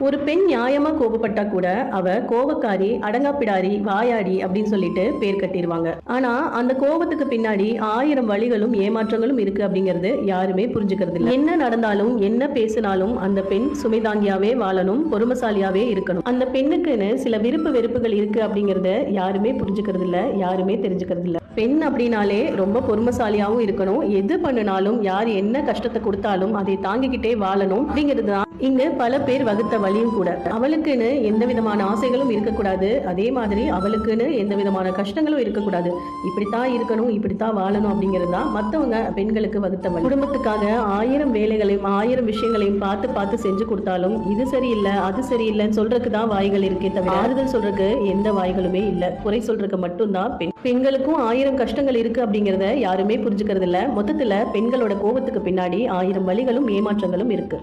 ஒரு பெண் நியாயமா கோபப்பட்டா கூட அவ கோபக்காரி, அடங்காப்பிடாரி, வாயாடி அப்படின்னு சொல்லிட்டு பேர் கட்டிடுவாங்க. ஆனா அந்த கோபத்துக்கு பின்னாடி 1000 வழிகளும் ஏமாற்றங்களும் இருக்கு அப்படிங்கறது யாருமே புரிஞ்சுக்கிறது இல்ல. என்ன நடந்தாலும் என்ன பேசினாலும் அந்த பெண் சுமைதாங்கியாவே வாழணும், பொறுமைசாலியாவே இருக்கணும். அந்த பெண்ணுக்குன்னு சில விருப்பு வெறுப்புகள் இருக்கு அப்படிங்கறத யாருமே புரிஞ்சுக்கிறது இல்ல, யாருமே தெரிஞ்சுக்கிறது இல்ல. பெண் அப்படின்னாலே ரொம்ப பொறுமைசாலியாவும் இருக்கணும். எது பண்ணினாலும் யார் என்ன கஷ்டத்தை கொடுத்தாலும் அதை தாங்கிக்கிட்டே வாழணும் அப்படிங்கிறது தான் இங்கு பல பேர் வகுத்த வழியும் கூட. அவளுக்குன்னு எந்த விதமான ஆசைகளும் இருக்கக்கூடாது, அதே மாதிரி அவளுக்குன்னு எந்த விதமான கஷ்டங்களும் இருக்கக்கூடாது. இப்படித்தான் இருக்கணும், இப்படித்தான் வாழணும் அப்படிங்கிறது தான் மற்றவங்க பெண்களுக்கு வகுத்த வழி. குடும்பத்துக்காக 1000 வேலைகளையும் 1000 விஷயங்களையும் பார்த்து பார்த்து செஞ்சு கொடுத்தாலும் இது சரியில்லை அது சரியில்லைன்னு சொல்றதுக்கு தான் வாய்கள் இருக்கே தவிர ஆறுதல் சொல்றதுக்கு எந்த வாய்களுமே இல்லை. குறை சொல்றதுக்கு மட்டும்தான் பெண்களுக்கும் 1000 கஷ்டங்கள் இருக்கு அப்படிங்கறத யாருமே புரிஞ்சுக்கிறது இல்ல. மொத்தத்துல பெண்களோட கோபத்துக்கு பின்னாடி 1000 வழிகளும் ஏமாற்றங்களும் இருக்கு.